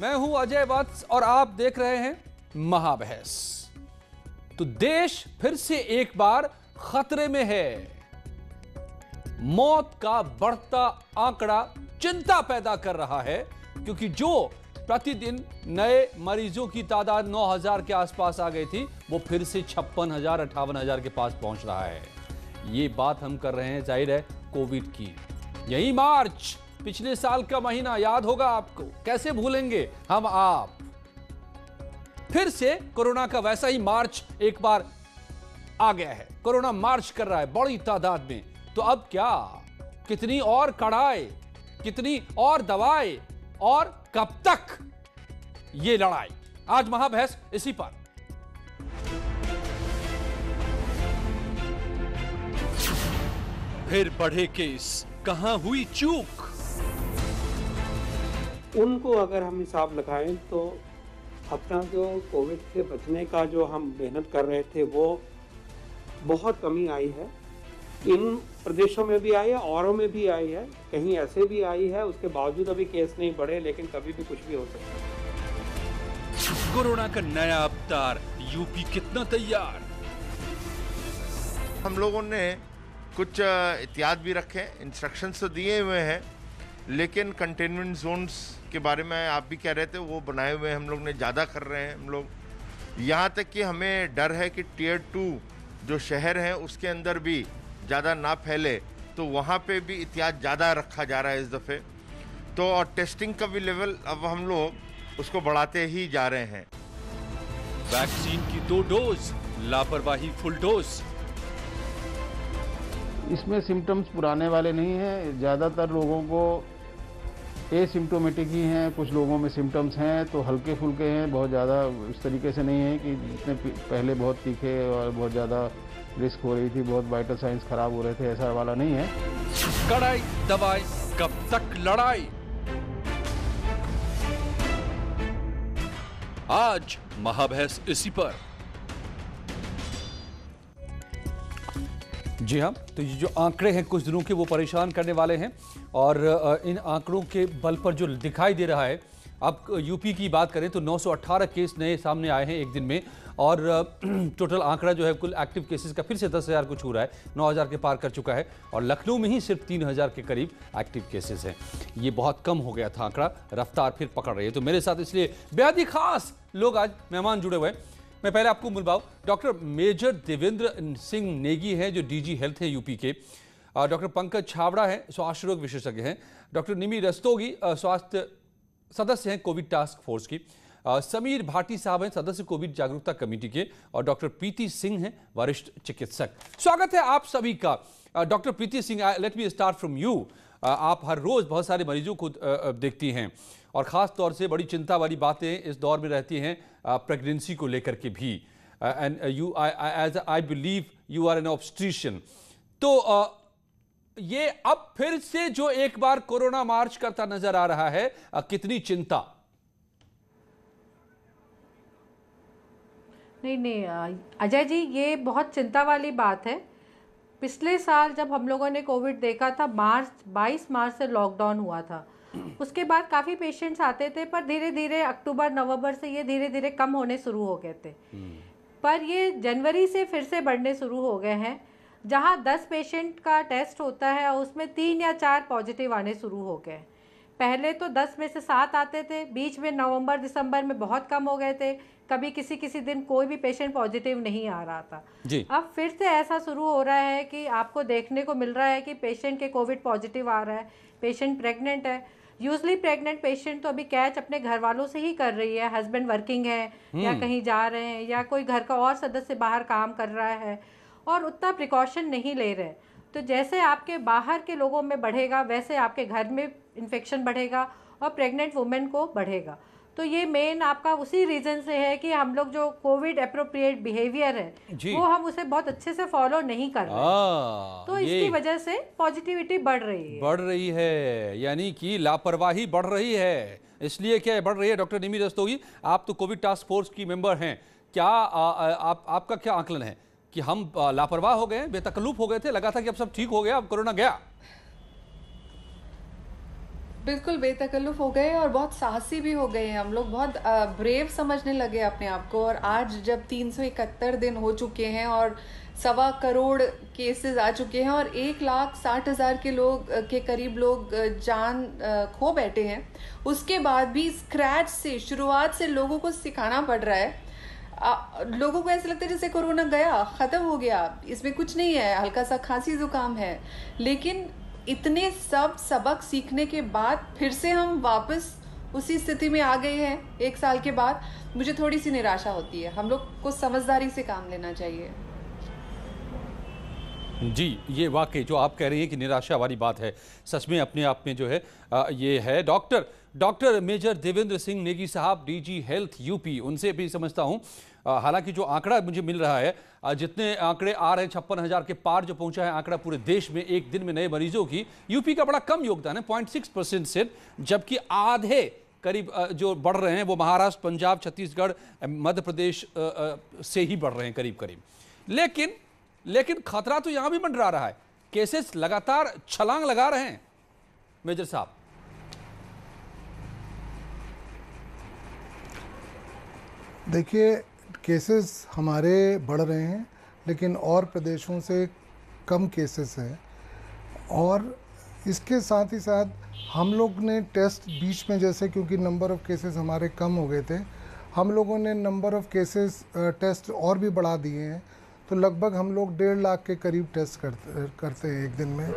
मैं हूं अजय वत्स और आप देख रहे हैं महाबहस। तो देश फिर से एक बार खतरे में है। मौत का बढ़ता आंकड़ा चिंता पैदा कर रहा है, क्योंकि जो प्रतिदिन नए मरीजों की तादाद 9,000 के आसपास आ गई थी, वो फिर से 56,000 58,000 के पास पहुंच रहा है। ये बात हम कर रहे हैं जाहिर है कोविड की। यही मार्च, पिछले साल का महीना याद होगा आपको, कैसे भूलेंगे हम आप। फिर से कोरोना का वैसा ही मार्च एक बार आ गया है। कोरोना मार्च कर रहा है बड़ी तादाद में। तो अब क्या, कितनी और कड़ाई, कितनी और दवाई, और कब तक ये लड़ाई? आज महाबहस इसी पर। फिर बढ़े केस, कहां हुई चूक? उनको अगर हम हिसाब लगाएं तो अपना जो कोविड से बचने का जो हम मेहनत कर रहे थे वो बहुत कमी आई है। इन प्रदेशों में भी आई है, औरों में भी आई है, कहीं ऐसे भी आई है। उसके बावजूद अभी केस नहीं बढ़े, लेकिन कभी भी कुछ भी हो सकता है। कोरोना का नया अवतार, यूपी कितना तैयार? हम लोगों ने कुछ एहतियात भी रखे, इंस्ट्रक्शंस तो दिए हुए हैं, लेकिन कंटेनमेंट जोन्स के बारे में आप भी कह रहे थे, वो बनाए हुए हम लोग ने, ज़्यादा कर रहे हैं हम लोग। यहाँ तक कि हमें डर है कि टियर 2 जो शहर हैं उसके अंदर भी ज़्यादा ना फैले, तो वहाँ पे भी एहतियात ज़्यादा रखा जा रहा है इस दफ़े। तो और टेस्टिंग का भी लेवल अब हम लोग उसको बढ़ाते ही जा रहे हैं। वैक्सीन की 2 डोज, लापरवाही फुल डोज। इसमें सिम्टम्स पुराने वाले नहीं हैं। ज़्यादातर लोगों को एसिम्टोमेटिक ही हैं, कुछ लोगों में सिम्टम्स हैं तो हल्के फुल्के हैं, बहुत ज़्यादा इस तरीके से नहीं है कि जितने पहले बहुत तीखे और बहुत ज़्यादा रिस्क हो रही थी, बहुत वाइटल साइंस खराब हो रहे थे, ऐसा वाला नहीं है। कड़ाई दवाई, कब तक लड़ाई? आज महाबहस इसी पर। जी हाँ, तो ये जो आंकड़े हैं कुछ दिनों के, वो परेशान करने वाले हैं। और इन आंकड़ों के बल पर जो दिखाई दे रहा है, अब यूपी की बात करें तो 918 केस नए सामने आए हैं एक दिन में। और टोटल आंकड़ा जो है कुल एक्टिव केसेस का फिर से 10,000 को छू रहा है, 9,000 के पार कर चुका है। और लखनऊ में ही सिर्फ 3,000 के करीब एक्टिव केसेस हैं। ये बहुत कम हो गया था आंकड़ा, रफ्तार फिर पकड़ रही है। तो मेरे साथ इसलिए बेहद ही खास लोग आज मेहमान जुड़े हुए हैं। मैं पहले आपको बुलवाऊं, डॉक्टर मेजर देवेंद्र सिंह नेगी हैं जो डीजी हेल्थ हैं यूपी के। डॉक्टर पंकज छाबड़ा हैं, स्वास्थ्य रोग विशेषज्ञ हैं। डॉक्टर निमी रस्तोगी स्वास्थ्य सदस्य हैं कोविड टास्क फोर्स की। समीर भाटी साहब हैं सदस्य कोविड जागरूकता कमेटी के। और डॉक्टर प्रीति सिंह हैं वरिष्ठ चिकित्सक। स्वागत है आप सभी का। Doctor Preeti Singh, let me start from you. आप हर रोज बहुत सारे मरीजों को देखती हैं, और ख़ास तौर से बड़ी चिंता वाली बातें इस दौर में रहती हैं प्रेगनेंसी को लेकर के भी। And you as I believe you are an obstetrician. तो ये अब फिर से जो एक बार कोरोना मार्च करता नजर आ रहा है, कितनी चिंता? नहीं अजय जी, ये बहुत चिंता वाली बात है। पिछले साल जब हम लोगों ने कोविड देखा था, 22 मार्च से लॉकडाउन हुआ था। उसके बाद काफ़ी पेशेंट्स आते थे, पर धीरे धीरे अक्टूबर नवंबर से ये धीरे धीरे कम होने शुरू हो गए थे। पर ये जनवरी से फिर से बढ़ने शुरू हो गए हैं। जहाँ 10 पेशेंट का टेस्ट होता है और उसमें 3 या 4 पॉजिटिव आने शुरू हो गए। पहले तो 10 में से 7 आते थे, बीच में नवंबर दिसंबर में बहुत कम हो गए थे, कभी किसी दिन कोई भी पेशेंट पॉजिटिव नहीं आ रहा था जी। अब फिर से ऐसा शुरू हो रहा है कि आपको देखने को मिल रहा है कि पेशेंट के कोविड पॉजिटिव आ रहा है, पेशेंट प्रेग्नेंट है। यूजली प्रेग्नेंट पेशेंट तो अभी कैच अपने घर वालों से ही कर रही है, हस्बैंड वर्किंग है या कहीं जा रहे हैं या कोई घर का और सदस्य बाहर काम कर रहा है, और उतना प्रिकॉशन नहीं ले रहे। तो जैसे आपके बाहर के लोगों में बढ़ेगा, वैसे आपके घर में इन्फेक्शन बढ़ेगा और प्रेग्नेंट वुमेन को बढ़ेगा। तो ये मेन आपका उसी रीजन से है कि हम लोग जो कोविड एप्रोप्रिएट बिहेवियर है वो हम उसे बहुत अच्छे से फॉलो नहीं कर रहे, तो इसकी वजह से पॉजिटिविटी बढ़ रही है। यानी कि लापरवाही बढ़ रही है। इसलिए क्या बढ़ रही है? डॉक्टर निमी रस्तोगी, आप तो कोविड टास्क फोर्स की मेंबर हैं, क्या आपका क्या आकलन है कि हम लापरवाह हो गए, बेतकल्लुफ हो गए थे, लगा था कि अब सब ठीक हो गया, अब कोरोना गया? बिल्कुल बेतकल्लुफ़ हो गए और बहुत साहसी भी हो गए हैं हम लोग, बहुत ब्रेव समझने लगे अपने आप को। और आज जब 371 दिन हो चुके हैं और 1.25 करोड़ केसेस आ चुके हैं और 1,60,000 के लोग के करीब लोग जान खो बैठे हैं, उसके बाद भी स्क्रैच से, शुरुआत से लोगों को सिखाना पड़ रहा है। लोगों को ऐसे लगता है जैसे कोरोना गया, ख़त्म हो गया, इसमें कुछ नहीं है, हल्का सा खांसी जुकाम है। लेकिन इतने सब सबक सीखने के बाद फिर से हम वापस उसी स्थिति में आ गए हैं 1 साल के बाद। मुझे थोड़ी सी निराशा होती है। हम लोग को समझदारी से काम लेना चाहिए। जी, ये वाकई जो आप कह रही हैं कि निराशा वाली बात है, सच में अपने आप में जो है ये है। डॉक्टर मेजर देवेंद्र सिंह नेगी साहब, डीजी हेल्थ यूपी, उनसे भी समझता हूं, हालांकि जो आंकड़ा मुझे मिल रहा है, जितने आंकड़े आ रहे हैं 56,000 के पार जो पहुंचा है आंकड़ा पूरे देश में एक दिन में नए मरीजों की, यूपी का बड़ा कम योगदान है, 0.6% से, जबकि आधे करीब जो बढ़ रहे हैं वो महाराष्ट्र, पंजाब, छत्तीसगढ़, मध्य प्रदेश से ही बढ़ रहे हैं करीब करीब। लेकिन खतरा तो यहां भी मंडरा रहा है, केसेस लगातार छलांग लगा रहे हैं। मेजर साहब, देखिए, केसेस हमारे बढ़ रहे हैं लेकिन और प्रदेशों से कम केसेस हैं, और इसके साथ ही साथ हम लोग ने टेस्ट बीच में, जैसे क्योंकि नंबर ऑफ़ केसेस हमारे कम हो गए थे, हम लोगों ने नंबर ऑफ़ केसेस टेस्ट और भी बढ़ा दिए हैं। तो लगभग हम लोग 1.5 लाख के करीब टेस्ट करते हैं एक दिन में।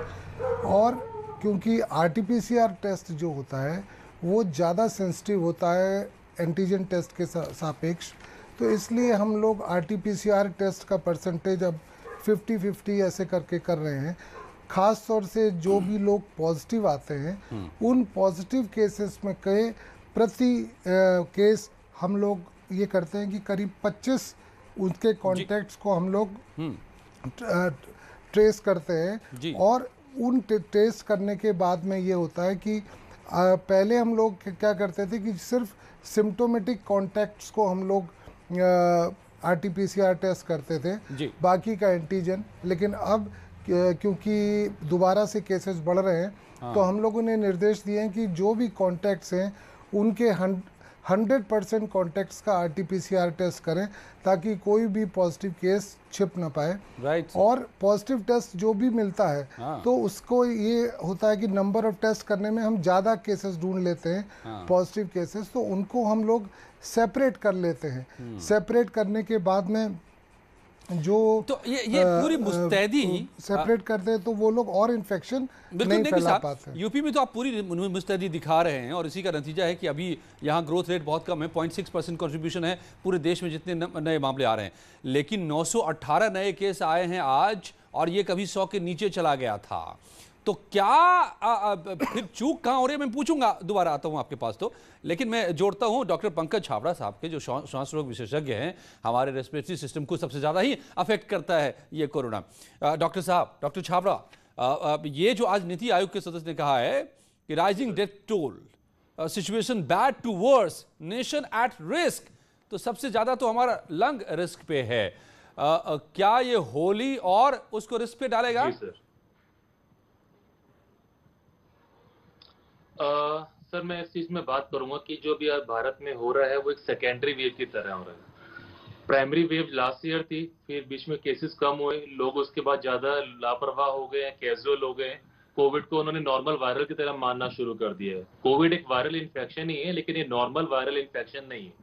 और क्योंकि RT-PCR टेस्ट जो होता है वो ज़्यादा सेंसिटिव होता है एंटीजन टेस्ट के सापेक्ष, तो इसलिए हम लोग RT-PCR टेस्ट का परसेंटेज अब 50-50 ऐसे करके कर रहे हैं। ख़ास तौर से जो भी लोग पॉजिटिव आते हैं उन पॉजिटिव केसेस में प्रति केस हम लोग ये करते हैं कि करीब 25 उनके कॉन्टैक्ट्स को हम लोग ट्रेस करते हैं। और उन टेस्ट करने के बाद में ये होता है कि पहले हम लोग क्या करते थे कि सिर्फ सिम्टोमेटिक कॉन्टैक्ट्स को हम लोग RT-PCR टेस्ट करते थे, बाकी का एंटीजन। लेकिन अब क्योंकि दोबारा से केसेस बढ़ रहे हैं, तो हम लोगों ने निर्देश दिए हैं कि जो भी कॉन्टैक्ट्स हैं उनके 100% कॉन्टैक्ट्स का RT-PCR टेस्ट करें, ताकि कोई भी पॉजिटिव केस छिप ना पाए। और पॉजिटिव टेस्ट जो भी मिलता है तो उसको ये होता है कि नंबर ऑफ टेस्ट करने में हम ज़्यादा केसेस ढूंढ लेते हैं, पॉजिटिव केसेस, तो उनको हम लोग सेपरेट कर लेते हैं। सेपरेट करने के बाद में जो तो ये पूरी मुस्तैदी सेपरेट करते हैं तो वो लोग और इन्फेक्शन नहीं फैला पाते। यूपी में तो आप पूरी मुस्तैदी दिखा रहे हैं और इसी का नतीजा है कि अभी यहाँ ग्रोथ रेट बहुत कम है, 0.6% कंट्रीब्यूशन है पूरे देश में जितने नए मामले आ रहे हैं। लेकिन 918 नए केस आए हैं आज, और ये कभी 100 के नीचे चला गया था। तो क्या फिर चूक कहाँ हो रही है, मैं पूछूंगा, दोबारा आता हूँ आपके पास। तो लेकिन मैं जोड़ता हूँ डॉक्टर पंकज छाबड़ा साहब के, जो श्वास रोग विशेषज्ञ हैं। हमारे रेस्पिरेटरी सिस्टम को सबसे ज़्यादा ही अफेक्ट करता है ये कोरोना। डॉक्टर साहब, डॉक्टर छाबड़ा, ये जो आज नीति आयोग के सदस्य ने कहा है कि rising death toll, situation bad to worse, nation at risk, तो सबसे ज़्यादा तो हमारा लंग रिस्क पे है। क्या ये होली और उसको रिस्क पे डालेगा? सर, मैं इस चीज में बात करूंगा कि जो भी आज भारत में हो रहा है वो एक सेकेंडरी वेव की तरह हो रहा है। प्राइमरी वेव लास्ट ईयर थी, फिर बीच में केसेस कम हुए, लोग उसके बाद ज्यादा लापरवाह हो गए, कैजुअल हो गए, कोविड को उन्होंने नॉर्मल वायरल की तरह मानना शुरू कर दिया है। कोविड एक वायरल इन्फेक्शन ही है, लेकिन ये नॉर्मल वायरल इन्फेक्शन नहीं है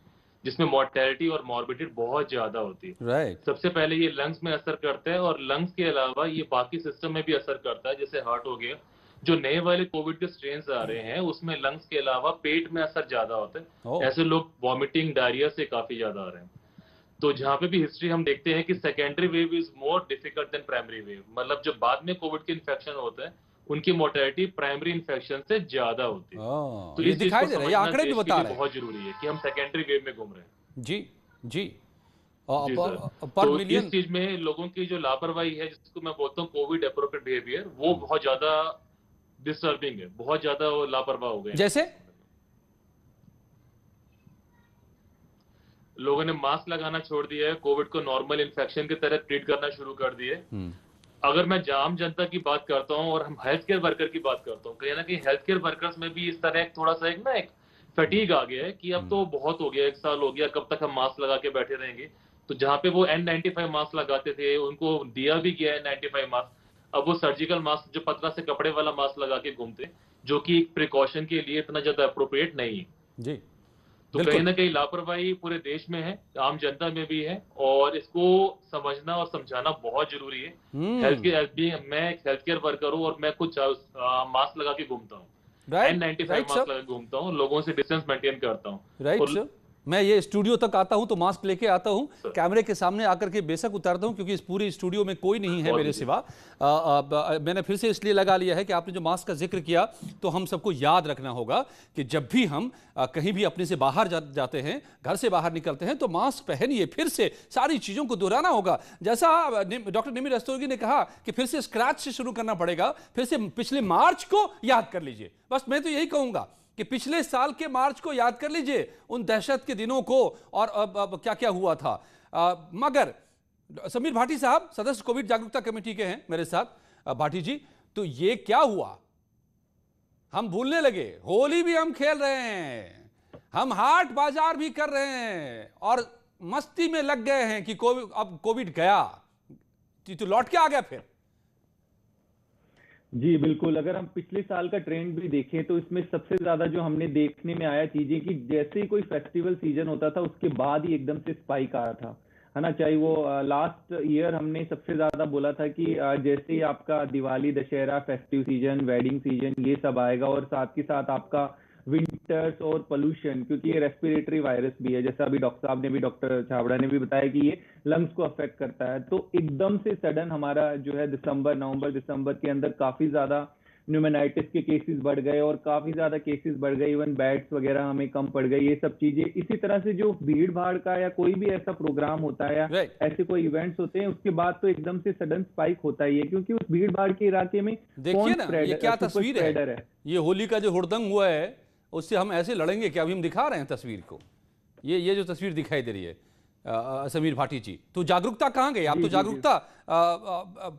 जिसमें मोर्टेलिटी और मॉर्बिडिटी बहुत ज्यादा होती है। सबसे पहले ये लंग्स में असर करता है, और लंग्स के अलावा ये बाकी सिस्टम में भी असर करता है, जैसे हार्ट हो गया। जो नए वाले कोविड के स्ट्रेन्स आ रहे हैं उसमें लंग्स के अलावा पेट में असर ज्यादा होता है। ऐसे लोग वॉमिटिंग, डायरिया से काफी ज्यादा आ रहे हैं। तो जहां पे भी हिस्ट्री हम देखते हैं कि secondary wave is more difficult than primary wave, मतलब जो बाद में कोविड के इन्फेक्शन होता है उनकी मोर्टेलिटी प्राइमरी इन्फेक्शन से ज्यादा होती है। तो ये दिखाई दे रहा है, ये आंकड़े भी बता रहे हैं। बहुत जरूरी है कि हम सेकेंडरी वेव में घूम रहे हैं। जी तो इस चीज में लोगों की जो लापरवाही है, जिसको मैं बोलता हूँ कोविड एप्रोप्रिएट बिहेवियर, वो बहुत ज्यादा डिस्टर्बिंग है, बहुत ज्यादा लापरवाह हो गए। जैसे लोगों ने मास्क लगाना छोड़ दिया है, कोविड को नॉर्मल इन्फेक्शन की तरह ट्रीट करना शुरू कर दिए। अगर मैं आम जनता की बात करता हूँ और हम हेल्थ केयर वर्कर की बात करता हूँ, कहीं ना कहीं हेल्थ केयर वर्कर्स में भी इस तरह थोड़ा सा एक फटीग आ गया है कि अब तो बहुत हो गया, 1 साल हो गया, कब तक हम मास्क लगा के बैठे रहेंगे। तो जहाँ पे वो N95 मास्क लगाते थे, उनको दिया भी गया है N95 मास्क, अब वो सर्जिकल मास्क जो पतला से कपड़े वाला मास्क लगा के घूमते, जो कि एक प्रिकॉशन के लिए इतना ज्यादा अप्रोप्रिएट नहीं है जी, तो कहीं ना कहीं लापरवाही पूरे देश में है, आम जनता में भी है, और इसको समझना और समझाना बहुत जरूरी है। हेल्थ केयर, मैं एक हेल्थ केयर वर्कर हूँ और मैं कुछ मास्क लगा के घूमता हूँ, N95 मास्क लगा के घूमता हूँ, लोगों से डिस्टेंस मेंटेन करता हूँ। राइट सर, मैं ये स्टूडियो तक आता हूं तो मास्क लेके आता हूं, कैमरे के सामने आकर के बेशक उतारता हूं, क्योंकि इस पूरे स्टूडियो में कोई नहीं है मेरे सिवा। मैंने फिर से इसलिए लगा लिया है कि आपने जो मास्क का जिक्र किया, तो हम सबको याद रखना होगा कि जब भी हम कहीं भी अपने से बाहर जाते हैं, घर से बाहर निकलते हैं, तो मास्क पहनिए। फिर से सारी चीज़ों को दोहराना होगा, जैसा डॉक्टर निमि रस्तोगी ने कहा कि फिर से स्क्रैच से शुरू करना पड़ेगा, फिर से पिछले मार्च को याद कर लीजिए। बस मैं तो यही कहूँगा कि पिछले साल के मार्च को याद कर लीजिए, उन दहशत के दिनों को, और अब क्या क्या हुआ था। मगर समीर भाटी साहब सदस्य कोविड जागरूकता कमेटी के हैं मेरे साथ। भाटी जी, तो ये क्या हुआ? हम भूलने लगे, होली भी हम खेल रहे हैं, हम हाट बाजार भी कर रहे हैं, और मस्ती में लग गए हैं कि अब कोविड गया तो लौट के आ गया फिर। जी बिल्कुल, अगर हम पिछले साल का ट्रेंड भी देखें तो इसमें सबसे ज्यादा जो हमने देखने में आया चीजें कि जैसे ही कोई फेस्टिवल सीजन होता था उसके बाद ही एकदम से स्पाइक आया था, है ना। चाहे वो लास्ट ईयर हमने सबसे ज्यादा बोला था कि जैसे ही आपका Diwali, Dussehra, festive season, wedding season ये सब आएगा, और साथ ही साथ आपका विंटर्स और पोल्यूशन, क्योंकि ये रेस्पिरेटरी वायरस भी है, जैसा अभी डॉक्टर साहब ने भी, डॉक्टर छाबड़ा ने भी बताया कि ये लंग्स को अफेक्ट करता है। तो एकदम से सडन हमारा जो है नवंबर दिसंबर के अंदर काफी ज्यादा न्यूमोनाइटिस के केसेस बढ़ गए, और काफी ज्यादा केसेस बढ़ गए, इवन बैट्स वगैरह हमें कम पड़ गई, ये सब चीजें। इसी तरह से जो भीड़ भाड़ का या कोई भी ऐसा प्रोग्राम होता है या ऐसे कोई इवेंट्स होते हैं, उसके बाद तो एकदम से सडन स्पाइक होता ही है, क्योंकि उस भीड़ भाड़ के इलाके में देखिए ना ये क्या तस्वीर है, ये होली का जो हुड़दंग हुआ है उससे हम ऐसे लड़ेंगे कि अभी हम दिखा रहे हैं तस्वीर को, ये जो तस्वीर दिखाई दे रही है समीर भाटी जी। तो जागरूकता कहाँ गई? आप तो जागरूकता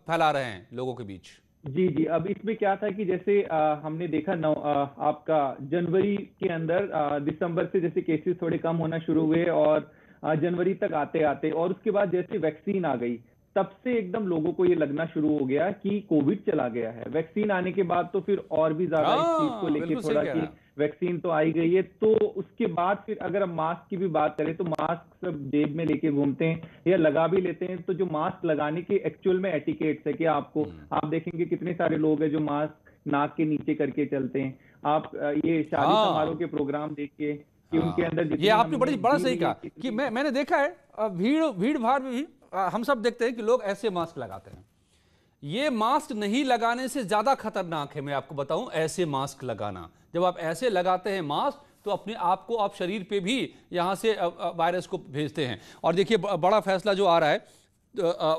फैला रहे हैं लोगों के बीच। जी जी, अब इसमें क्या था कि जैसे हमने देखा आपका जनवरी के अंदर, दिसंबर से जैसे केसेस थोड़े कम होना शुरू हुए, और जनवरी तक आते आते, और उसके बाद जैसे वैक्सीन आ गई, तब से एकदम लोगों को ये लगना शुरू हो गया कि कोविड चला गया है। वैक्सीन आने के बाद तो फिर और भी ज्यादा इस चीज को लेके थोड़ा कि वैक्सीन तो आई गई है, तो उसके बाद फिर अगर हम मास्क की भी बात करें तो मास्क सब जेब में लेके घूमते हैं या लगा भी लेते हैं। तो जो मास्क लगाने के एक्चुअल में एटिकेट्स है कि आपको, आप देखेंगे कितने सारे लोग हैं जो मास्क नाक के नीचे करके चलते हैं। आप ये शादी समारोह के प्रोग्राम देखिए कि उनके अंदर, ये आपने बड़ा सही कहा कि मैंने देखा है भीड़ भाड़ में भी हम सब देखते हैं कि लोग ऐसे मास्क लगाते हैं। ये मास्क नहीं लगाने से ज्यादा खतरनाक है, मैं आपको बताऊं, ऐसे मास्क लगाना। जब आप ऐसे लगाते हैं मास्क तो अपने आप को आप शरीर पे भी यहां से वायरस को भेजते हैं। और देखिए बड़ा फैसला जो आ रहा है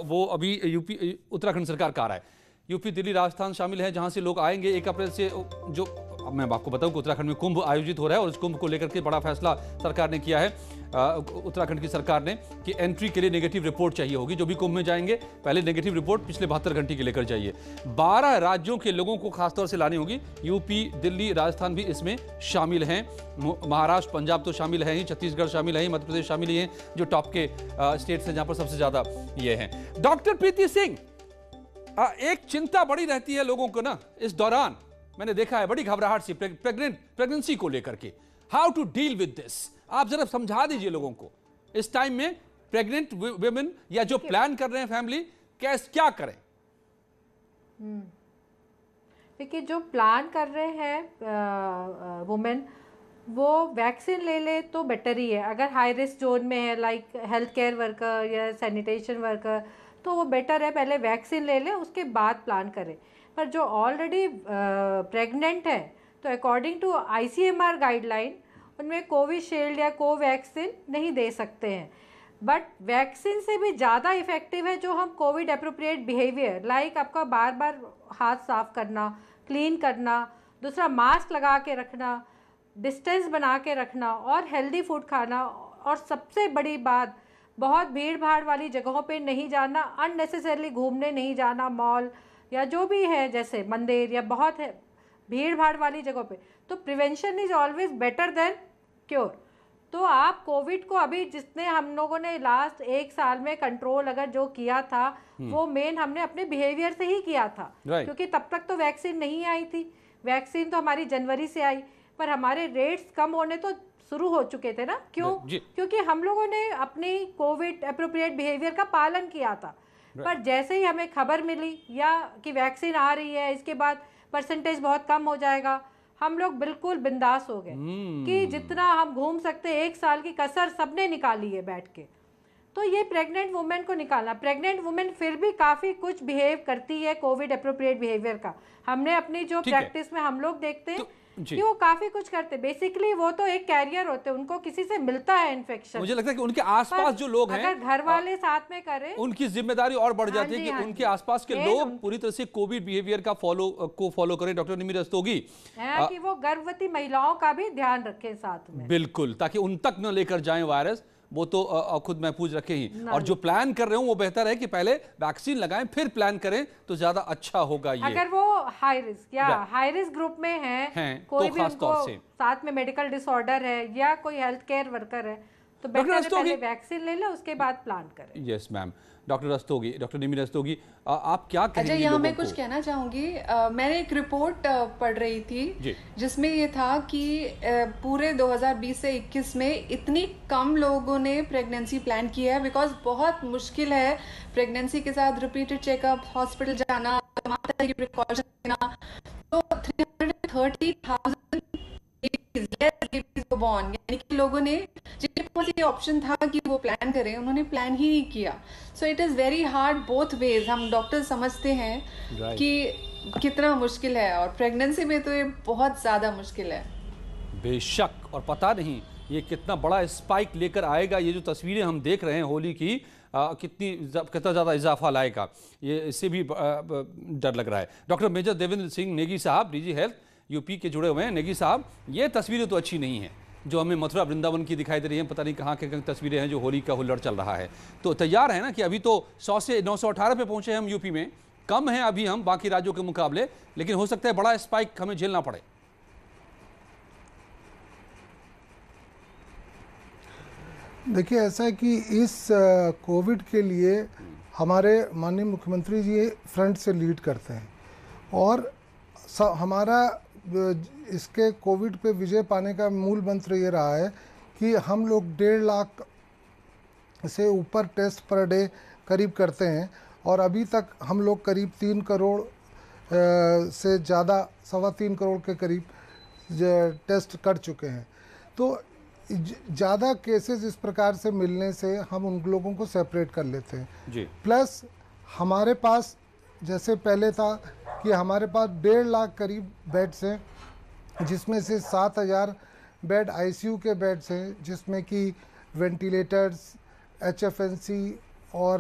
वो अभी यूपी उत्तराखंड सरकार का आ रहा है। यूपी, दिल्ली, राजस्थान शामिल है, जहां से लोग आएंगे 1 अप्रैल से। जो अब मैं आपको बताऊं कि उत्तराखंड में कुंभ आयोजित हो रहा है, और इस कुंभ को लेकर के बड़ा फैसला सरकार ने किया है, उत्तराखंड की सरकार ने, कि एंट्री के लिए नेगेटिव रिपोर्ट चाहिए होगी। जो भी कुंभ में जाएंगे पहले नेगेटिव रिपोर्ट पिछले 72 घंटे की लेकर जाइए। 12 राज्यों के लोगों को खासतौर से लानी होगी। यूपी, दिल्ली, राजस्थान भी इसमें शामिल हैं, महाराष्ट्र, पंजाब तो शामिल है ही, छत्तीसगढ़ शामिल है ही, मध्य प्रदेश शामिल ही हैं, जो टॉप के स्टेट्स हैं जहां पर सबसे ज्यादा ये हैं। डॉक्टर प्रीति सिंह, एक चिंता बड़ी रहती है लोगों को ना इस दौरान, मैंने देखा है बड़ी घबराहट सी प्रेगनेंसी को लेकर के। How to deal with this, आप जरा समझा दीजिए लोगों को इस टाइम में, प्रेग्नेंट वुमेन या जो प्लान कर रहे हैं फैमिली, क्या करें? देखिए, जो प्लान कर रहे हैं वुमेन, वो वैक्सीन ले ले तो बेटर ही है। अगर हाई रिस्क जोन में है, लाइक हेल्थ केयर वर्कर या सैनिटेशन वर्कर, तो वो बेटर है पहले वैक्सीन ले ले, उसके बाद प्लान करें। पर जो ऑलरेडी प्रेग्नेंट है, तो अकॉर्डिंग टू ICMR गाइडलाइन, उनमें कोविशील्ड या कोवैक्सीन नहीं दे सकते हैं। बट वैक्सीन से भी ज़्यादा इफेक्टिव है जो हम कोविड अप्रोप्रिएट बिहेवियर, लाइक आपका बार बार हाथ साफ करना, क्लीन करना, दूसरा मास्क लगा के रखना, डिस्टेंस बना के रखना, और हेल्दी फूड खाना, और सबसे बड़ी बात बहुत भीड़ भाड़ वाली जगहों पे नहीं जाना, अननेसेसरली घूमने नहीं जाना, मॉल या जो भी है जैसे मंदिर या बहुत है भीड़ भाड़ वाली जगहों पे। तो prevention is always better than cure. तो आप कोविड को अभी जितने हम लोगों ने लास्ट 1 साल में कंट्रोल अगर जो किया था वो मेन हमने अपने बिहेवियर से ही किया था, क्योंकि तब तक तो वैक्सीन नहीं आई थी। वैक्सीन तो हमारी जनवरी से आई, पर हमारे रेट्स कम होने तो शुरू हो चुके थे ना। क्यों? क्योंकि हम लोगों ने अपनी कोविड एप्रोप्रिएट बिहेवियर का पालन किया था। पर जैसे ही हमें खबर मिली या कि वैक्सीन आ रही है, इसके बाद परसेंटेज बहुत कम हो जाएगा, हम लोग बिल्कुल बिंदास हो गए कि जितना हम घूम सकते 1 साल की कसर सबने निकाली है बैठ के। तो ये प्रेग्नेंट वुमेन को निकालना, प्रेग्नेंट वुमेन फिर भी काफ़ी कुछ बिहेव करती है कोविड एप्रोप्रिएट बिहेवियर का। हमने अपनी जो प्रैक्टिस में हम लोग देखते हैं कि वो काफी कुछ करते। बेसिकली वो तो एक कैरियर होते हैं, उनको किसी से मिलता है इन्फेक्शन। मुझे लगता है कि उनके आसपास जो लोग हैं, अगर घर वाले साथ में करें, उनकी जिम्मेदारी और बढ़ जाती है कि उनके आसपास के लोग पूरी तरह से कोविड बिहेवियर का फॉलो करें। डॉक्टर निमि रस्तोगी, कि वो गर्भवती महिलाओं का भी ध्यान रखें साथ में, बिल्कुल, ताकि उन तक न लेकर जाए वायरस। वो तो खुद महफूज रखे ही, और जो प्लान कर रहे हो वो बेहतर है कि पहले वैक्सीन लगाएं फिर प्लान करें तो ज्यादा अच्छा होगा। ये अगर वो हाई रिस्क या हाई रिस्क ग्रुप में हैं कोई तो भी उनको साथ में मेडिकल डिसऑर्डर है या कोई हेल्थ केयर वर्कर है तो बेहतर है पहले वैक्सीन ले लो, उसके बाद प्लान करें। Yes ma'am. Doctor Rastogi, doctor Nimi Rastogi, आप क्या कहेंगे? अच्छा, यहाँ मैं कुछ कहना चाहूँगी। मैंने एक रिपोर्ट पढ़ रही थी जिसमें ये था कि पूरे 2020 से 21 में इतनी कम लोगों ने प्रेगनेंसी प्लान किया है, बिकॉज बहुत मुश्किल है प्रेगनेंसी के साथ रिपीटेड चेकअप, हॉस्पिटल जाना, तमाम तरह की प्रिकॉशन लेना। तो 330,000 बॉर्न, यानी कि लोगों ने जिनके पास ये ऑप्शन था कि वो प्लान करें, उन्होंने प्लान ही नहीं किया। So it is very hard both ways. हम डॉक्टर समझते हैं कि कितना मुश्किल है, और प्रेगनेंसी में तो ये बहुत ज़्यादा मुश्किल है। बेशक, और पता नहीं ये कितना बड़ा स्पाइक लेकर आएगा। ये जो तस्वीरें हम देख रहे हैं होली की, कितना ज़्यादा इजाफा लाएगा, ये इससे भी डर लग रहा है। डॉक्टर मेजर देवेंद्र सिंह नेगी साहब, डीजी हेल्थ यूपी के जुड़े हुए हैं। नेगी साहब, ये तस्वीरें तो अच्छी नहीं हैं जो हमें मथुरा वृंदावन की दिखाई दे रही हैं, पता नहीं कहाँ के तस्वीरें हैं जो होली का हुल्लड़ चल रहा है। तो तैयार है ना कि अभी तो 100 से 918 पे पहुंचे हैं हम यूपी में, कम हैं अभी हम बाकी राज्यों के मुकाबले, लेकिन हो सकता है बड़ा स्पाइक हमें झेलना पड़े। देखिए, ऐसा है कि इस कोविड के लिए हमारे माननीय मुख्यमंत्री जी फ्रंट से लीड करते हैं, और हमारा इसके कोविड पे विजय पाने का मूल मंत्र ये रहा है कि हम लोग 1.5 लाख से ऊपर टेस्ट पर डे करीब करते हैं, और अभी तक हम लोग करीब 3 करोड़ से ज़्यादा, 3.25 करोड़ के करीब टेस्ट कर चुके हैं। तो ज़्यादा केसेस इस प्रकार से मिलने से हम उन लोगों को सेपरेट कर लेते हैं जी। प्लस हमारे पास जैसे पहले था कि हमारे पास 1.5 लाख करीब बेड्स हैं, जिसमें से 7,000 बेड आईसीयू के बेड्स हैं, जिसमें कि वेंटिलेटर्स, HFNC और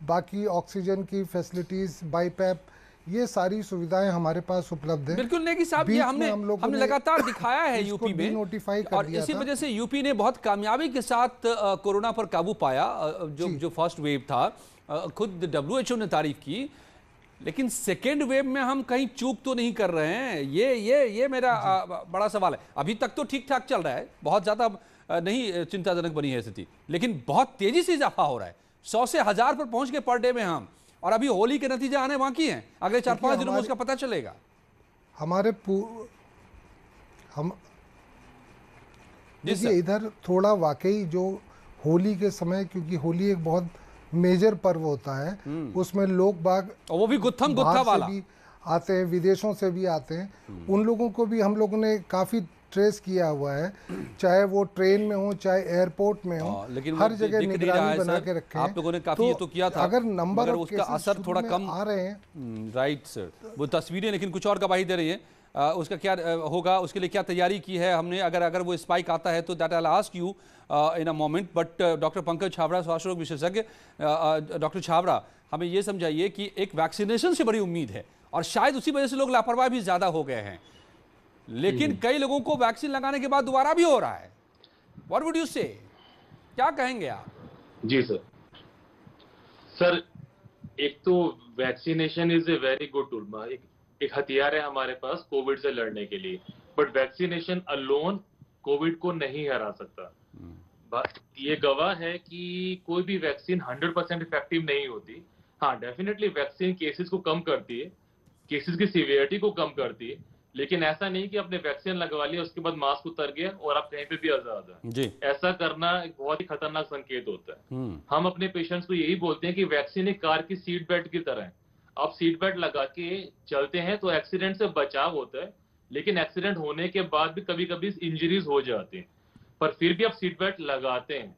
बाकी ऑक्सीजन की फैसिलिटीज़, बाईपैप, ये सारी सुविधाएं हमारे पास उपलब्ध है। बिल्कुल नेगी साहब, ये हमने लगातार दिखाया है यूपी में, नोटिफाई कर और इसी वजह से यूपी ने बहुत कामयाबी के साथ कोरोना पर काबू पाया। जो फर्स्ट वेव था, खुद WHO ने तारीफ की, लेकिन सेकेंड वेव में हम कहीं चूक तो नहीं कर रहे हैं? ये मेरा बड़ा सवाल है। अभी तक तो ठीक ठाक चल रहा है, बहुत ज़्यादा नहीं चिंताजनक बनी है स्थिति, लेकिन बहुत तेजी से इजाफा हो रहा है। 100 से 1000 पर पहुंच गए पर डे में हम, और अभी होली के नतीजे आने बाकी हैं। अगले 4-5 दिनों में उसका पता चलेगा। देखिए, इधर थोड़ा वाकई जो होली के समय, क्योंकि होली एक बहुत मेजर पर्व होता है, उसमें लोग बाग, और वो भी गुत्थम गुत्था वाला, भी आते हैं, विदेशों से भी आते हैं। उन लोगों को भी हम लोगों ने काफ़ी ट्रेस किया हुआ है, चाहे वो ट्रेन में हो, चाहे एयरपोर्ट में हो, लेकिन हर जगह निगरानी बना के रखे हैं। आप लोगों ने काफी ये तो किया था, अगर नंबर ऑफ उसका असर थोड़ा कम आ रहे हैं। राइट सर, वो तस्वीरें लेकिन कुछ और गवाही दे रही हैं। उसका क्या होगा, उसके लिए क्या तैयारी की है हमने? अगर वो स्पाइक आता है तो that I will ask you in a moment. But doctor Pankaj Chhabra, स्वास्थ्य रोग विशेषज्ञ, डॉक्टर छाबड़ा, हमें ये समझाइए कि एक वैक्सीनेशन से बड़ी उम्मीद है, और शायद उसी वजह से लोग लापरवाह भी ज़्यादा हो गए हैं, लेकिन कई लोगों को वैक्सीन लगाने के बाद दोबारा भी हो रहा है। व्हाट वुड यू से, क्या कहेंगे आप? जी सर, एक तो vaccination is a very good tool, एक हथियार है हमारे पास कोविड से लड़ने के लिए, बट वैक्सीनेशन अलोन कोविड को नहीं हरा सकता। ये गवाह है कि कोई भी वैक्सीन 100% इफेक्टिव नहीं होती। हाँ, डेफिनेटली वैक्सीन केसेस को कम करती है, केसेस की सीवियरिटी को कम करती है, लेकिन ऐसा नहीं कि आपने वैक्सीन लगवा लिया उसके बाद मास्क उतर गया और आप कहीं पे भी आजाद हैं। जी, ऐसा करना एक बहुत ही खतरनाक संकेत होता है। हम अपने पेशेंट्स को यही बोलते हैं कि वैक्सीन एक कार की सीट बेल्ट की तरह है। आप सीट बेल्ट लगा के चलते हैं तो एक्सीडेंट से बचाव होता है, लेकिन एक्सीडेंट होने के बाद भी कभी कभी इंजरीज हो जाती हैं, पर फिर भी आप सीट बेल्ट लगाते हैं।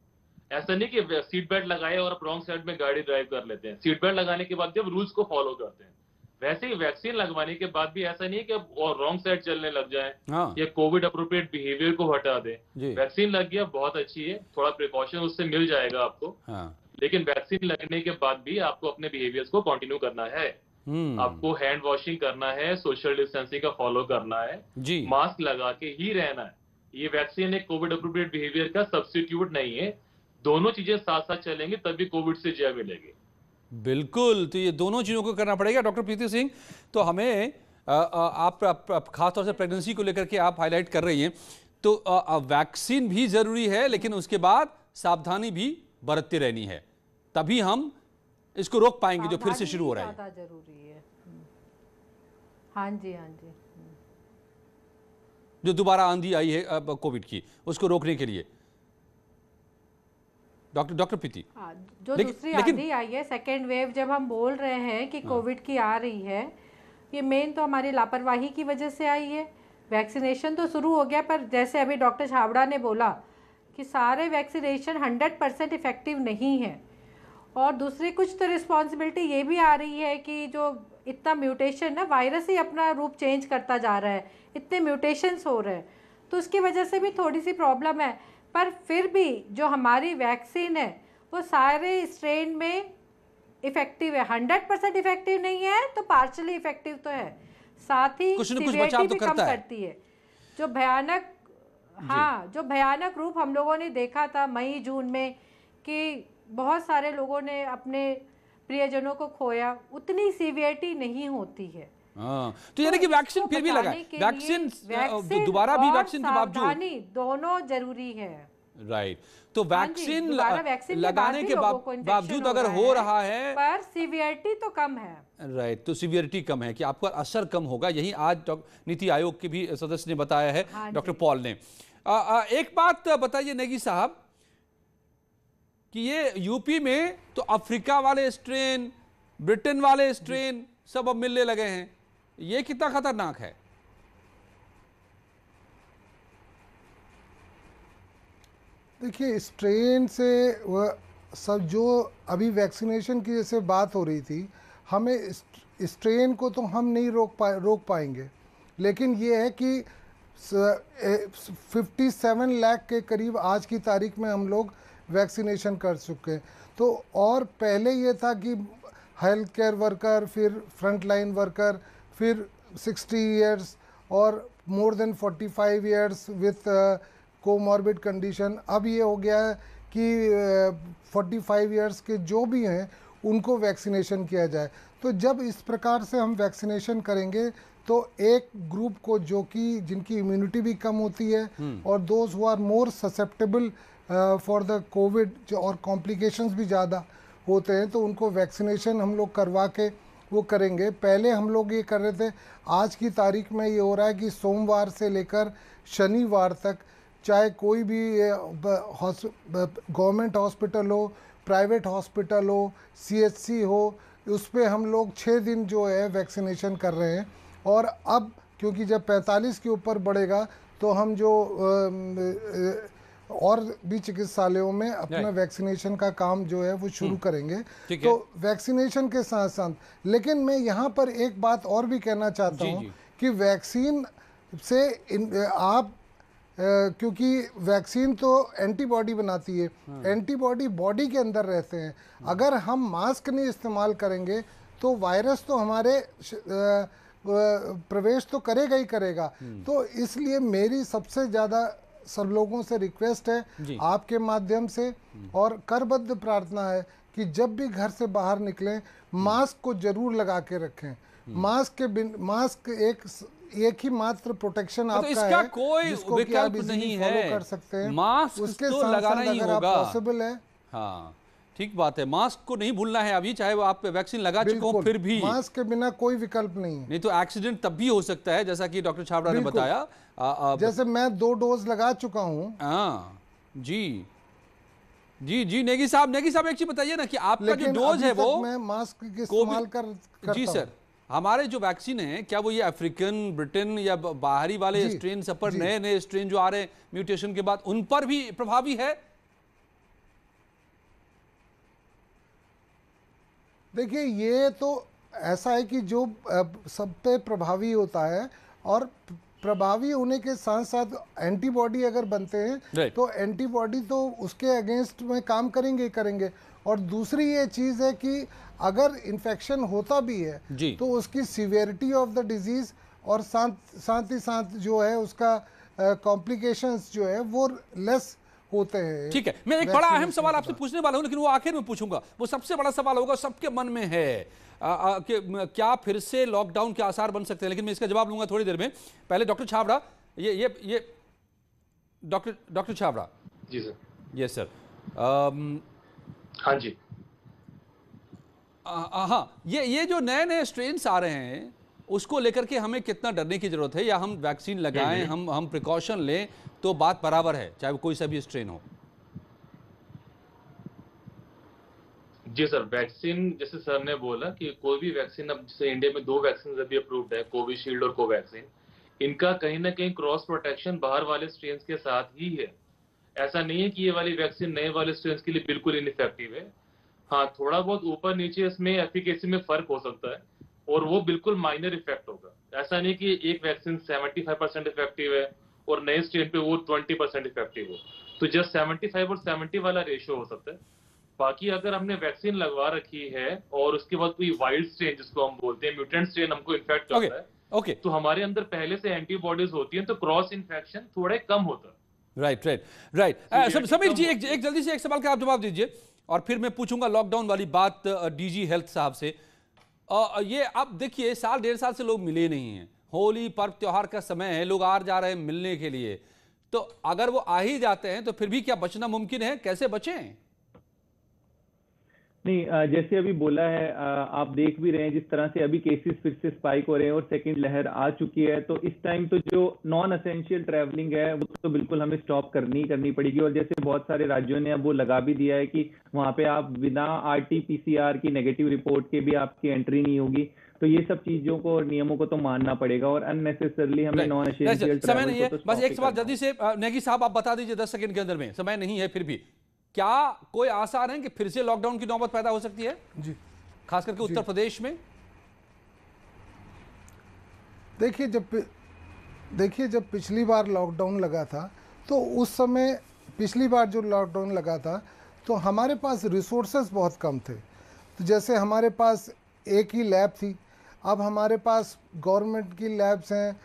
ऐसा नहीं कि सीट बेल्ट लगाए और आप रॉन्ग साइड में गाड़ी ड्राइव कर लेते हैं। सीट बेल्ट लगाने के बाद भी आप रूल्स को फॉलो करते हैं। वैसे ही वैक्सीन लगवाने के बाद भी ऐसा नहीं है कि आप और रॉन्ग साइड चलने लग जाएं, हाँ, या कोविड अप्रोप्रिएट बिहेवियर को हटा दें। जी, वैक्सीन लग गया बहुत अच्छी है, थोड़ा प्रिकॉशन उससे मिल जाएगा आपको, हाँ, लेकिन वैक्सीन लगने के बाद भी आपको अपने बिहेवियर्स को कंटिन्यू करना है। आपको हैंड वॉशिंग करना है, सोशल डिस्टेंसिंग का फॉलो करना है, जी, मास्क लगा के ही रहना है। ये वैक्सीन एक कोविड अप्रोप्रिएट बिहेवियर का सब्स्टिट्यूट नहीं है। दोनों चीजें साथ साथ चलेंगी तभी कोविड से जय मिलेगी। बिल्कुल, तो ये दोनों चीज़ों को करना पड़ेगा। डॉक्टर प्रीति सिंह, तो हमें आप खासतौर से प्रेगनेंसी को लेकर के आप हाईलाइट कर रही हैं, तो वैक्सीन भी ज़रूरी है, लेकिन उसके बाद सावधानी भी बरतती रहनी है, तभी हम इसको रोक पाएंगे जो फिर से शुरू हो रहा है। ज़्यादा जरूरी है। हाँ जी, हाँ जी। जो दोबारा आंधी आई है कोविड की, उसको रोकने के लिए डॉक्टर प्रीति। जो दूसरी आंधी आई है, सेकेंड वेव, जब हम बोल रहे हैं कि कोविड की आ रही है, ये मेन तो हमारी लापरवाही की वजह से आई है। वैक्सीनेशन तो शुरू हो गया, पर जैसे अभी डॉक्टर छाबड़ा ने बोला कि सारे वैक्सीनेशन 100% इफेक्टिव नहीं है। और दूसरी कुछ तो रिस्पॉन्सिबिलिटी ये भी आ रही है कि जो इतना म्यूटेशन ना, वायरस ही अपना रूप चेंज करता जा रहा है, इतने म्यूटेशंस हो रहे हैं, तो उसकी वजह से भी थोड़ी सी प्रॉब्लम है। पर फिर भी जो हमारी वैक्सीन है वो सारे स्ट्रेन में इफेक्टिव है। 100% इफेक्टिव नहीं है तो पार्शली इफेक्टिव तो है, साथ ही कुछ न कुछ सीवियरिटी बचाव तो भी कम करता है। करती है। जो भयानक, हाँ, जो भयानक रूप हम लोगों ने देखा था मई जून में कि बहुत सारे लोगों ने अपने प्रियजनों को खोया, उतनी सीवियरिटी नहीं होती है। हाँ, तो यानी कि वैक्सीन फिर भी लगाएं, वैक्सीन दोबारा भी वैक्सीन के बावजूद दोनों जरूरी है। राइट, तो वैक्सीन लगाने के बावजूद अगर हो रहा है, पर सीवियरिटी तो कम है। राइट, तो सीवियरिटी कम है कि आपका असर कम होगा, यही आज नीति आयोग के भी सदस्य ने बताया है, डॉक्टर पॉल ने। एक बात बताइए नेगी साहब कि ये यूपी में तो अफ्रीका वाले स्ट्रेन, ब्रिटेन वाले स्ट्रेन सब अब मिलने लगे हैं, ये कितना खतरनाक है? देखिए, स्ट्रेन से वह सब जो अभी वैक्सीनेशन की जैसे बात हो रही थी, हमें स्ट्रेन को तो हम नहीं रोक पाएंगे, लेकिन ये है कि 57 लाख के करीब आज की तारीख में हम लोग वैक्सीनेशन कर चुके हैं। तो और पहले ये था कि हेल्थ केयर वर्कर, फिर फ्रंट लाइन वर्कर, फिर 60 इयर्स और more than 45 years with comorbid condition. अब ये हो गया है कि 45 इयर्स के जो भी हैं उनको वैक्सीनेशन किया जाए। तो जब इस प्रकार से हम वैक्सीनेशन करेंगे तो एक ग्रुप को जो कि जिनकी इम्यूनिटी भी कम होती है और those who are more susceptible for the COVID और कॉम्प्लिकेशंस भी ज़्यादा होते हैं, तो उनको वैक्सीनेशन हम लोग करवा के वो करेंगे। पहले हम लोग ये कर रहे थे, आज की तारीख में ये हो रहा है कि सोमवार से लेकर शनिवार तक चाहे कोई भी गवर्नमेंट हॉस्पिटल हो, प्राइवेट हॉस्पिटल हो, CHC हो, उस पर हम लोग 6 दिन जो है वैक्सीनेशन कर रहे हैं। और अब क्योंकि जब 45 के ऊपर बढ़ेगा तो हम जो और भी चिकित्सालयों में अपना वैक्सीनेशन का काम जो है वो शुरू करेंगे। तो वैक्सीनेशन के साथ साथ, लेकिन मैं यहाँ पर एक बात और भी कहना चाहता हूँ कि वैक्सीन से आप क्योंकि वैक्सीन तो एंटीबॉडी बनाती है, एंटीबॉडी बॉडी के अंदर रहते हैं। अगर हम मास्क नहीं इस्तेमाल करेंगे तो वायरस तो हमारे प्रवेश तो करेगा ही करेगा। तो इसलिए मेरी सबसे ज़्यादा सब लोगों से रिक्वेस्ट है आपके माध्यम से और करबद्ध प्रार्थना है कि जब भी घर से बाहर निकलें मास्क को जरूर लगा के रखें। मास्क एक ही मात्र प्रोटेक्शन आपका इसका है कोई जिसको कि आप नहीं फॉलो है। कर सकते हैं। मास्क उसके तो साथ लगाना साथ ही अगर आप होगा। पॉसिबल है, हाँ ठीक बात है, मास्क को नहीं भूलना है अभी, चाहे वो आप वैक्सीन लगा चुके हो फिर भी मास्क के बिना कोई विकल्प नहीं है। नहीं तो एक्सीडेंट तब भी हो सकता है, जैसा कि डॉक्टर छाबड़ा ने बताया। जैसे मैं 2 डोज लगा चुका हूँ। हाँ जी जी जी नेगी साहब एक चीज बताइए ना कि आपका जो डोज है वो मैं मास्क के इस्तेमाल करता जी सर, हमारे जो वैक्सीन है क्या वो ये अफ्रीकन, ब्रिटेन या बाहरी वाले स्ट्रेन सब पर नए स्ट्रेन जो आ रहे हैं म्यूटेशन के बाद उन पर भी प्रभावी है? देखिए ये तो ऐसा है कि जो सब पे प्रभावी होता है और प्रभावी होने के साथ साथ एंटीबॉडी अगर बनते हैं तो एंटीबॉडी तो उसके अगेंस्ट में काम करेंगे। और दूसरी ये चीज़ है कि अगर इन्फेक्शन होता भी है तो उसकी सिवियरिटी ऑफ द डिजीज़ और साथ ही साथ जो है उसका कॉम्प्लिकेशंस जो है वो लेस होते हैं। ठीक है, मैं एक बड़ा अहम सवाल आपसे पूछने वाला हूं, लेकिन वो आखिर में पूछूंगा। वो सबसे बड़ा सवाल होगा, सबके मन में है कि क्या फिर से लॉकडाउन के आसार बन सकते हैं, लेकिन मैं इसका जवाब लूंगा थोड़ी देर में। पहले डॉक्टर छाबड़ा, ये डॉक्टर छाबड़ा। जी सर। Yes sir. हाँ जी। हाँ, ये जो नए स्ट्रेन्स आ रहे हैं उसको लेकर के हमें कितना डरने की जरूरत है, या हम वैक्सीन लगाएं, हम प्रिकॉशन लें तो बात बराबर है, चाहे वो कोई सा भी स्ट्रेन हो? जी सर, वैक्सीन जैसे सर ने बोला कि कोई भी वैक्सीन, अब जैसे इंडिया में 2 वैक्सीन अभी अप्रूव्ड है, कोविशील्ड और कोवैक्सीन, इनका कहीं ना कहीं क्रॉस प्रोटेक्शन बाहर वाले स्ट्रेन के साथ ही है। ऐसा नहीं है कि ये वाली वैक्सीन नए वाले स्ट्रेन के लिए बिल्कुल इनइफेक्टिव है। हाँ, थोड़ा बहुत ऊपर नीचे इसमें एफिकेसी में फर्क हो सकता है और वो बिल्कुल माइनर इफेक्ट होगा। ऐसा नहीं कि एक वैक्सीन 75% इफेक्टिव है और नए स्ट्रेन पे वो 20% इफेक्टिव हो, तो जस्ट 75 और 70 वाला रेशियो हो सकता है। बाकी अगर हमने वैक्सीन लगवा रखी है और उसके बाद कोई वाइल्ड स्ट्रेन जिसको हम बोलते हैं, म्यूटेंट स्ट्रेन हमको इन्फेक्ट करता है, तो हमारे अंदर पहले से एंटीबॉडीज होती हैं, तो क्रॉस इन्फेक्शन थोड़े कम होता है। राइट। समीर जी एक जल्दी से एक सवाल का आप जवाब दीजिए और फिर मैं पूछूंगा लॉकडाउन वाली बात डीजी हेल्थ साहब से। ये अब देखिए, 1.5 साल से लोग मिले नहीं हैं, होली पर्व त्योहार का समय है, लोग आ जा रहे हैं मिलने के लिए, तो अगर वो आ ही जाते हैं तो फिर भी क्या बचना मुमकिन है? कैसे बचें? नहीं, जैसे अभी बोला है, आप देख भी रहे हैं जिस तरह से अभी केसेस फिर से स्पाइक हो रहे हैं और सेकंड लहर आ चुकी है, तो इस टाइम तो जो नॉन एसेंशियल ट्रैवलिंग है वो तो बिल्कुल हमें स्टॉप करनी पड़ेगी। और जैसे बहुत सारे राज्यों ने अब वो लगा भी दिया है कि वहां पे आप बिना RT-PCR की नेगेटिव रिपोर्ट के भी आपकी एंट्री नहीं होगी। तो ये सब चीजों को और नियमों को तो मानना पड़ेगा और अननेसेसरली हमें नॉन एसेंशियल समय नहीं है। बस एक सवाल जल्दी से नेगी साहब आप बता दीजिए 10 सेकंड के अंदर में, समय नहीं है फिर भी, क्या कोई आसार है कि फिर से लॉकडाउन की नौबत पैदा हो सकती है जी, खास करके उत्तर प्रदेश में? देखिए जब पिछली बार लॉकडाउन लगा था तो उस समय पिछली बार जो लॉकडाउन लगा था तो हमारे पास रिसोर्सेज बहुत कम थे। तो जैसे हमारे पास एक ही लैब थी, अब हमारे पास गवर्नमेंट की लैब्स हैं,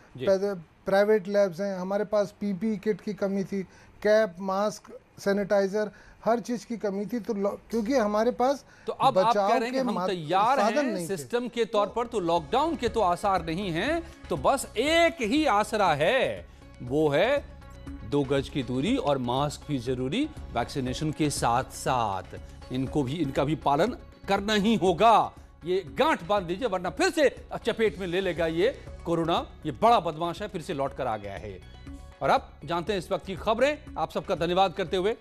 प्राइवेट लैब्स हैं, हमारे पास PPE किट की कमी थी, कैप, मास्क, सैनिटाइजर, हर चीज की कमी थी। तो क्योंकि हमारे पास तो अब आप कह रहे हैं कि हम तैयार हैं सिस्टम के तौर पर, तो लॉकडाउन के तो आसार नहीं हैं, तो बस एक ही आसरा है, वो है 2 गज की दूरी और मास्क भी जरूरी, वैक्सीनेशन के साथ साथ इनका भी पालन करना ही होगा। ये गांठ बांध दीजिए वरना फिर से चपेट में ले लेगा ये कोरोना। ये बड़ा बदमाश है, फिर से लौट कर आ गया है। और अब जानते हैं इस वक्त की खबरें। आप सबका धन्यवाद करते हुए